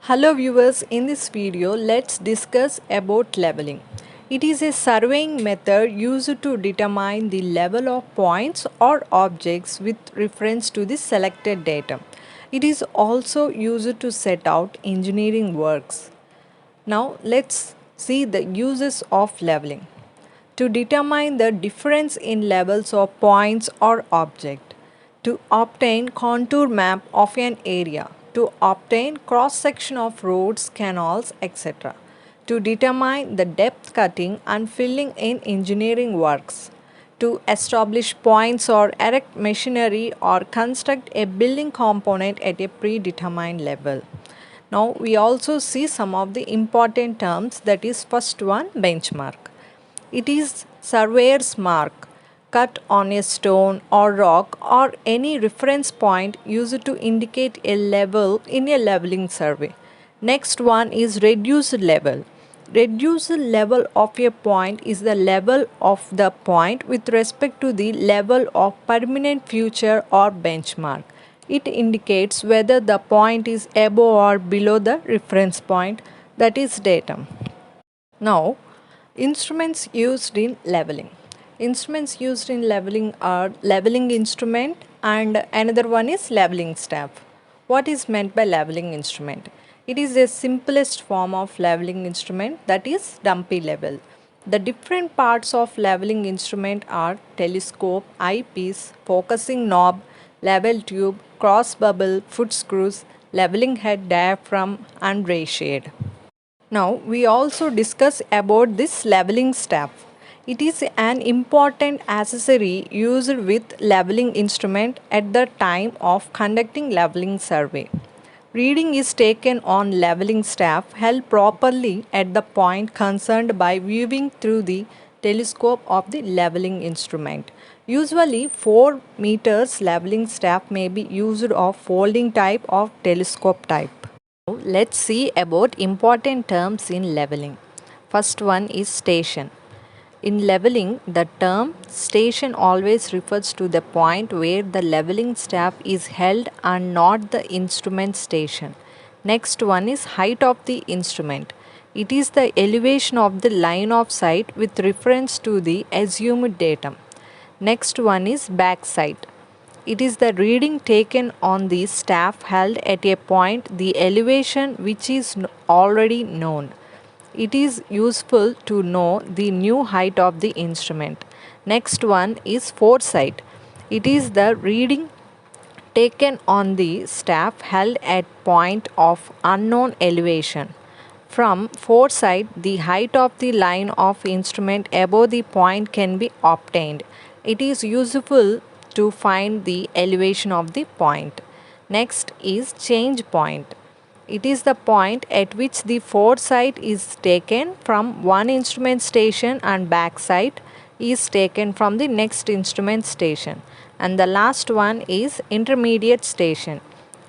Hello viewers, in this video let's discuss about leveling. It is a surveying method used to determine the level of points or objects with reference to the selected data. It is also used to set out engineering works. Now let's see the uses of leveling. To determine the difference in levels of points or object, to obtain contour map of an area, to obtain cross section of roads, canals, etc., to determine the depth cutting and filling in engineering works, to establish points or erect machinery or construct a building component at a predetermined level. Now we also see some of the important terms, that is first one, benchmark. It is surveyor's mark cut on a stone or rock or any reference point used to indicate a level in a leveling survey. Next one is reduced level. Reduced level of a point is the level of the point with respect to the level of permanent feature or benchmark. It indicates whether the point is above or below the reference point, that is datum. Now, instruments used in leveling. Instruments used in leveling are leveling instrument and another one is leveling staff. What is meant by leveling instrument? It is the simplest form of leveling instrument, that is dumpy level. The different parts of leveling instrument are telescope, eyepiece, focusing knob, level tube, cross bubble, foot screws, leveling head, diaphragm and ray shade. Now we also discuss about this leveling staff. It is an important accessory used with leveling instrument at the time of conducting leveling survey. Reading is taken on leveling staff held properly at the point concerned by viewing through the telescope of the leveling instrument. Usually 4 meters leveling staff may be used of folding type or telescope type. Let's see about important terms in leveling. First one is station. In leveling, the term station always refers to the point where the leveling staff is held and not the instrument station. Next one is height of the instrument. It is the elevation of the line of sight with reference to the assumed datum. Next one is backside. It is the reading taken on the staff held at a point, the elevation which is already known. It is useful to know the new height of the instrument. Next one is foresight. It is the reading taken on the staff held at point of unknown elevation. From foresight, the height of the line of instrument above the point can be obtained. It is useful to find the elevation of the point. Next is change point. It is the point at which the foresight is taken from one instrument station and backside is taken from the next instrument station. And the last one is intermediate station.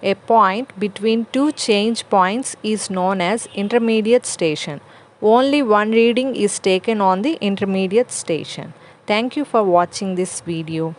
A point between two change points is known as intermediate station. Only one reading is taken on the intermediate station. Thank you for watching this video.